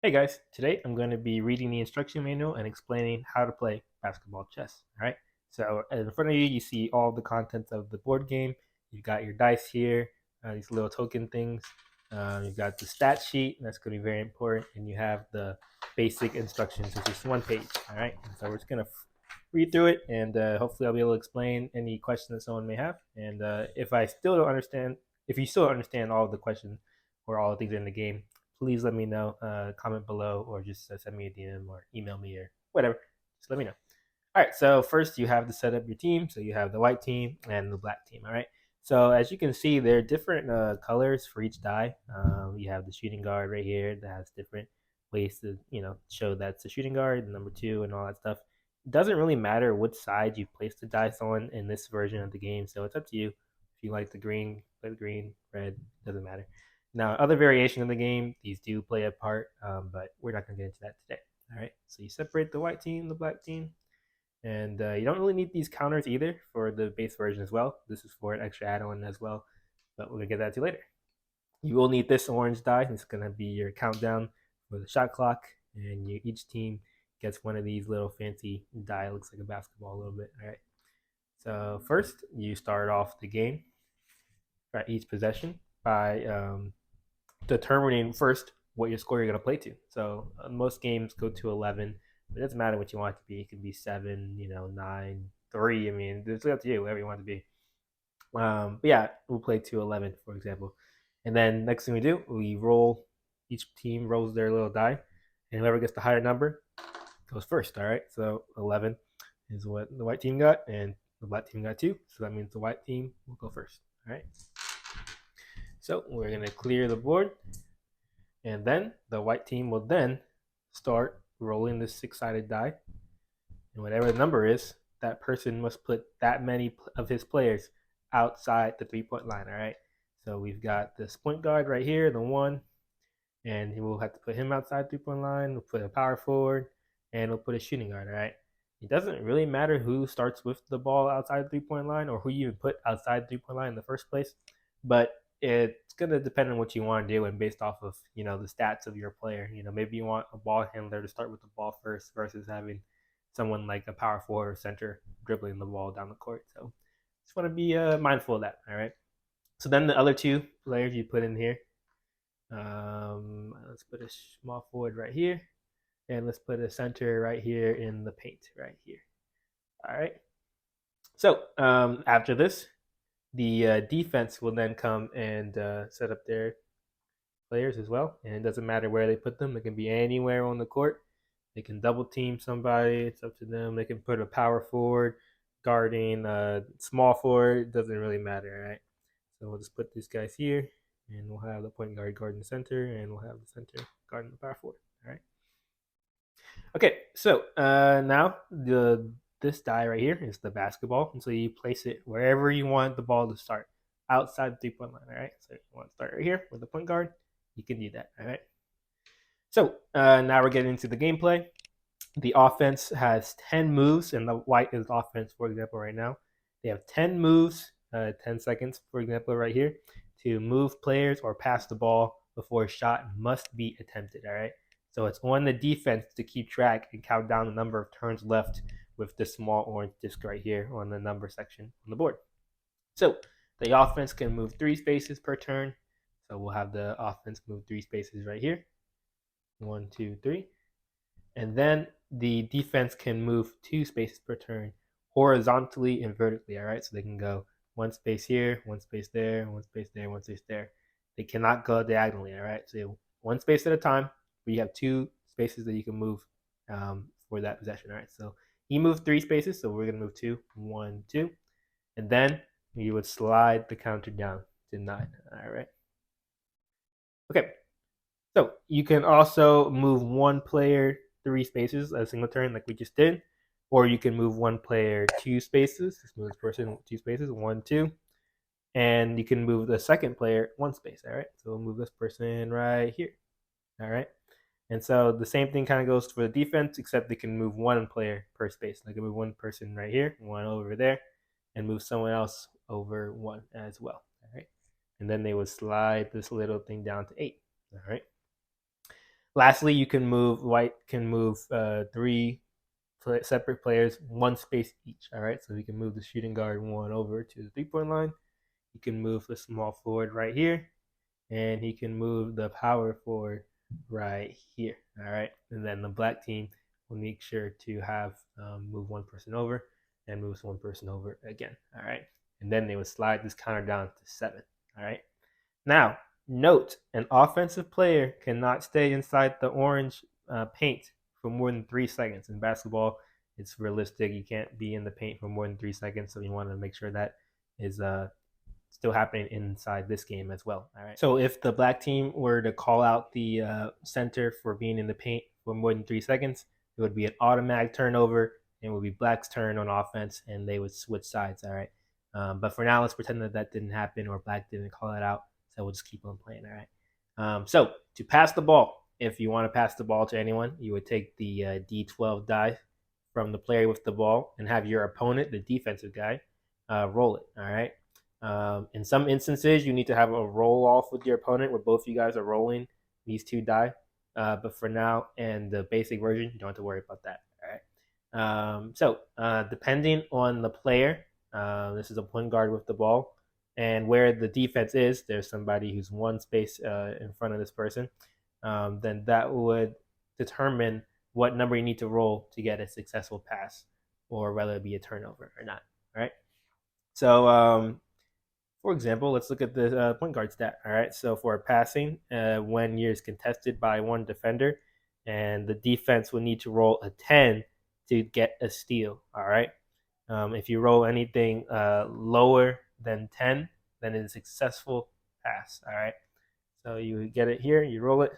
Hey guys, today I'm going to be reading the instruction manual and explaining how to play basketball chess. All right, so in front of you, you see all the contents of the board game. You've got your dice here, these little token things. You've got the stat sheet, and that's going to be very important. And you have the basic instructions, which is one page. All right, and so we're just going to read through it, and hopefully I'll be able to explain any questions that someone may have. And if I still don't understand, if you still don't understand all of the questions or all the things in the game, please let me know. Comment below or just send me a DM or email me or whatever. Just let me know. All right. So first, you have to set up your team. So you have the white team and the black team. All right. So as you can see, there are different colors for each die. You have the shooting guard right here that has different ways to show that's the shooting guard, the number two, and all that stuff. It doesn't really matter which side you place the dice on in this version of the game. So it's up to you. If you like the green, play the green. Red, doesn't matter. Now, other variations of the game, these do play a part, but we're not going to get into that today. All right. So you separate the white team, the black team, and you don't really need these counters either for the base version as well. This is for an extra add-on as well, but we're going to get that to later. You will need this orange die. It's going to be your countdown for the shot clock, and each team gets one of these little fancy die. It looks like a basketball a little bit. All right. So first, you start off the game at each possession by determining first what your score you're going to play to. So most games go to 11. It doesn't matter what you want it to be. It can be 7, 9, 3. I mean, it's up to you, whatever you want it to be. But yeah, we'll play to 11, for example. And then next thing we do, we roll. Each team rolls their little die, and whoever gets the higher number goes first. All right. So 11 is what the white team got, and the black team got 2. So that means the white team will go first. All right. So we're gonna clear the board. And then the white team will then start rolling this six-sided die. And whatever the number is, that person must put that many of his players outside the three-point line. All right. So we've got this point guard right here, the one, and we'll have to put him outside three-point line. We'll put a power forward, and we'll put a shooting guard. All right. It doesn't really matter who starts with the ball outside the three-point line or who you even put outside the three-point line in the first place, but it's gonna depend on what you want to do and based off of the stats of your player. Maybe you want a ball handler to start with the ball first versus having someone like a power forward or center dribbling the ball down the court. So just want to be mindful of that. All right. So then the other two players you put in here. Let's put a small forward right here, and let's put a center right here in the paint right here. All right. So after this, the defense will then come and set up their players as well. And it doesn't matter where they put them, it can be anywhere on the court. They can double team somebody, it's up to them. They can put a power forward, guarding, small forward, it doesn't really matter, all right? So we'll just put these guys here, and we'll have the point guard guarding the center, and we'll have the center guarding the power forward, all right? Okay, so now this die right here is the basketball, and so you place it wherever you want the ball to start, outside the three-point line. All right, so if you want to start right here with the point guard, you can do that. All right. So now we're getting into the gameplay. The offense has 10 moves, and the white is offense, for example, right now. They have 10 moves, 10 seconds, for example, right here, to move players or pass the ball before a shot must be attempted. All right. So it's on the defense to keep track and count down the number of turns left with this small orange disc right here on the number section on the board. So the offense can move 3 spaces per turn. So we'll have the offense move 3 spaces right here. 1, 2, 3. And then the defense can move 2 spaces per turn horizontally and vertically. All right. So they can go 1 space here, 1 space there, 1 space there, 1 space there. They cannot go diagonally. All right. So 1 space at a time, but you have 2 spaces that you can move for that possession. All right. So he moved 3 spaces. So we're going to move 2, 1, 2. And then you would slide the counter down to 9. All right. Okay. So you can also move one player 3 spaces a single turn, like we just did, or you can move one player 2 spaces. Just move this person 2 spaces, 1, 2, and you can move the second player 1 space. All right. So we'll move this person right here. All right. And so the same thing kind of goes for the defense, except they can move one player per space. They can move one person right here, one over there, and move someone else over one as well. All right. And then they would slide this little thing down to 8. All right. Lastly, white can move three separate players one space each. All right, so we can move the shooting guard one over to the 3-point line. He can move the small forward right here, and he can move the power forward right here. All right, and then the black team will make sure to have move one person over and moves one person over again. All right, and then they would slide this counter down to 7. All right. Now, note an offensive player cannot stay inside the orange paint for more than 3 seconds. In basketball, it's realistic. You can't be in the paint for more than 3 seconds, so you want to make sure that is still happening inside this game as well. All right. So if the black team were to call out the center for being in the paint for more than 3 seconds, it would be an automatic turnover, and it would be black's turn on offense, and they would switch sides. All right. But for now, let's pretend that that didn't happen or black didn't call it out. So we'll just keep on playing. All right. So to pass the ball, if you want to pass the ball to anyone, you would take the D12 die from the player with the ball and have your opponent, the defensive guy, roll it. All right. In some instances, you need to have a roll off with your opponent where both you guys are rolling these two die. But for now, and the basic version, you don't have to worry about that. All right. So depending on the player, this is a point guard with the ball, and where the defense is, there's somebody who's one space in front of this person. Then that would determine what number you need to roll to get a successful pass, or whether it be a turnover or not. All right. So for example, let's look at the point guard stat. All right, so for passing, when you're contested by one defender, and the defense will need to roll a 10 to get a steal. All right, if you roll anything lower than 10, then it's a successful pass. All right, so you get it here, you roll it,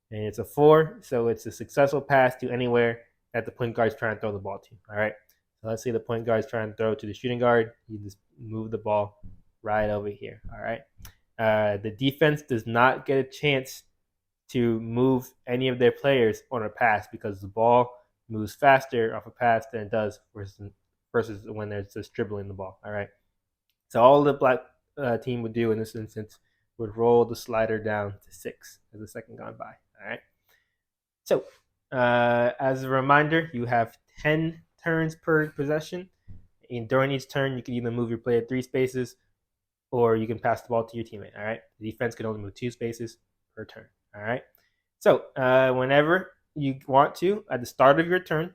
and it's a 4, so it's a successful pass to anywhere that the point guard is trying to throw the ball to. All right. So let's say the point guard is trying to throw to the shooting guard. You just move the ball right over here. All right. The defense does not get a chance to move any of their players on a pass because the ball moves faster off a pass than it does versus when they're just dribbling the ball. All right. So all the black team would do in this instance would roll the slider down to 6 as the second gone by. All right. So as a reminder, you have 10 turns per possession. And during each turn, you can either move your player 3 spaces or you can pass the ball to your teammate. All right. The defense can only move 2 spaces per turn. All right. So whenever you want to, at the start of your turn,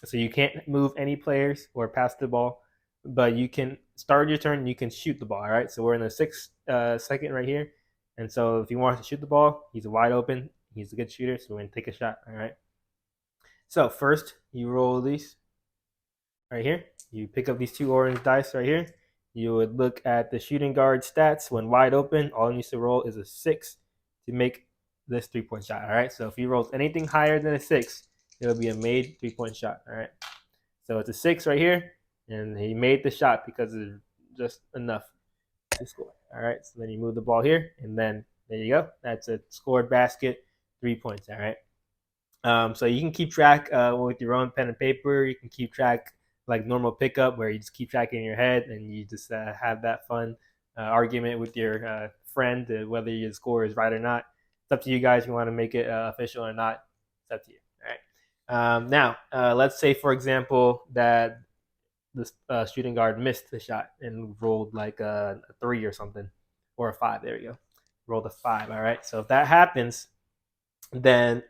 so you can't move any players or pass the ball, but you can start your turn, you can shoot the ball. All right. So we're in the 6th second right here. And so if he wants to shoot the ball, he's wide open. He's a good shooter, so we're going to take a shot. All right. So first, you roll these right here. You pick up these 2 orange dice right here. You would look at the shooting guard stats when wide open. All he needs to roll is a 6 to make this 3-point shot. All right. So if he rolls anything higher than a 6, it'll be a made 3-point shot. All right. So it's a 6 right here, and he made the shot because it's just enough to score. All right. So then you move the ball here, and then there you go. That's a scored basket, 3 points. All right. So you can keep track with your own pen and paper. You can keep track like normal pickup where you just keep track in your head and you just have that fun argument with your friend whether your score is right or not. It's up to you guys if you want to make it official or not. It's up to you. All right. Now, let's say, for example, that this shooting guard missed the shot and rolled like a 3 or something, or a 5. There we go. Rolled a 5. All right. So if that happens, then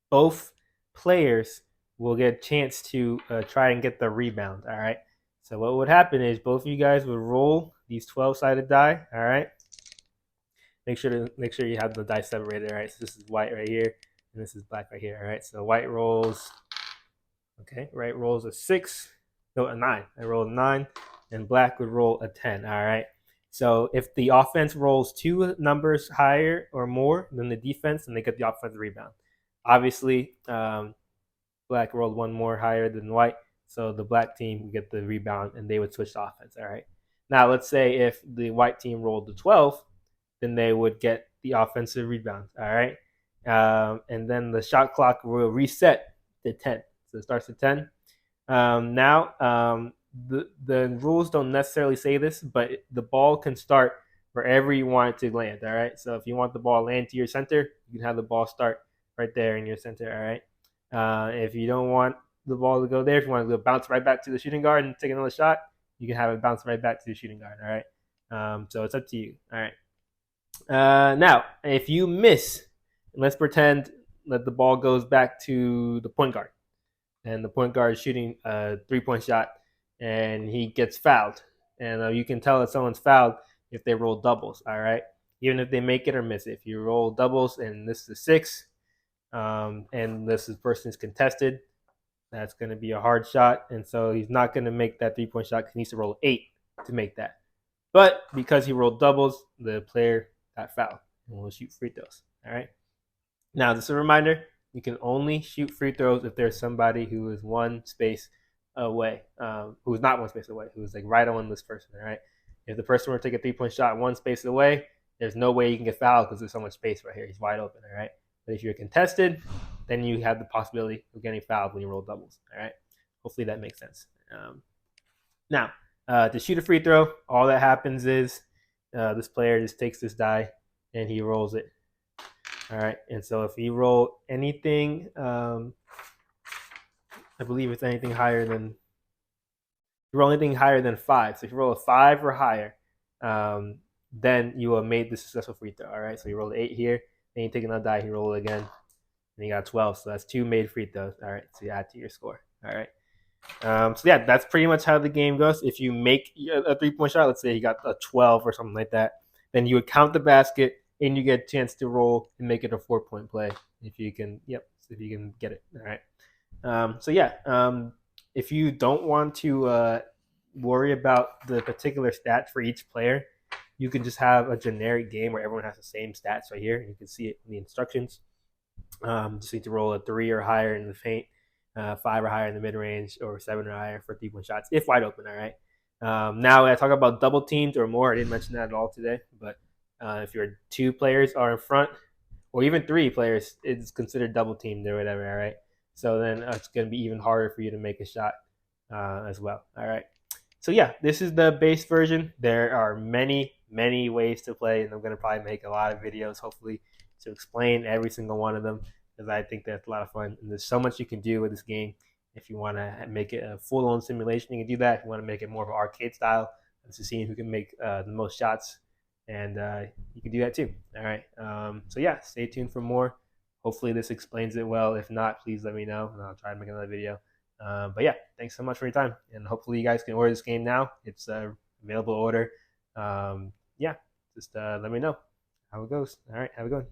both players will get a chance to try and get the rebound. All right. So what would happen is both of you guys would roll these 12-sided die. All right. Make sure you have the die separated. All right. So this is white right here, and this is black right here. All right. So white rolls. Okay. Right rolls a 6. No, a 9. I rolled a 9, and black would roll a 10. All right. So if the offense rolls 2 numbers higher or more than the defense, then they get the offensive rebound. Obviously, black rolled 1 more higher than white, so the black team would get the rebound and they would switch to offense. All right. Now let's say if the white team rolled the 12, then they would get the offensive rebound. All right. And then the shot clock will reset to 10. So it starts at 10. Now the rules don't necessarily say this, but the ball can start wherever you want it to land. All right. So if you want the ball to land to your center, you can have the ball start right there in your center. All right. If you don't want the ball to go there, if you want to go bounce right back to the shooting guard and take another shot, you can have it bounce right back to the shooting guard. All right. So it's up to you. All right. Now, if you miss, let's pretend that the ball goes back to the point guard, and the point guard is shooting a 3-point shot, and he gets fouled. And you can tell that someone's fouled if they roll doubles. All right, even if they make it or miss it. If you roll doubles and this is a 6, and this person is contested, that's going to be a hard shot, and so he's not going to make that 3-point shot because he needs to roll 8 to make that. But because he rolled doubles, the player got fouled and will shoot free throws. All right. Now, just a reminder: you can only shoot free throws if there's somebody who is one space away, who is not one space away, who is like right on this person. All right. If the person were to take a 3-point shot one space away, there's no way you can get fouled because there's so much space right here. He's wide open. All right. But if you're contested, then you have the possibility of getting fouled when you roll doubles. All right. Hopefully that makes sense. Now, to shoot a free throw, all that happens is this player just takes this die and he rolls it. All right. And so if you roll anything, I believe it's anything higher than, if you roll anything higher than 5. So if you roll a 5 or higher, then you have made the successful free throw. All right. So you roll 8 here, then you take another die, you roll it again, and you got 12. So that's 2 made free throws. All right. So you add to your score. All right. So yeah, that's pretty much how the game goes. If you make a 3-point shot, let's say you got a 12 or something like that, then you would count the basket and you get a chance to roll and make it a 4-point play if you can. Yep, if you can get it. All right. So yeah, if you don't want to worry about the particular stats for each player, you can just have a generic game where everyone has the same stats right here. You can see it in the instructions. Just need to roll a 3 or higher in the paint. 5 or higher in the mid range, or 7 or higher for 3-point shots if wide open. All right. Now, when I talk about double teams or more, I didn't mention that at all today. But if your 2 players are in front, or even 3 players, it's considered double teamed or whatever. All right. So then it's going to be even harder for you to make a shot as well. All right. So yeah, this is the base version. There are many ways to play, and I'm going to probably make a lot of videos, hopefully, to explain every single one of them, because I think that's a lot of fun. And there's so much you can do with this game. If you want to make it a full-on simulation, you can do that. If you want to make it more of an arcade style, to see who can make the most shots, and you can do that too. All right. So yeah, stay tuned for more. Hopefully this explains it well. If not, please let me know, and I'll try to make another video. But yeah, thanks so much for your time, and hopefully you guys can order this game now. It's available to order. Yeah, just let me know how it goes. All right, have a good one.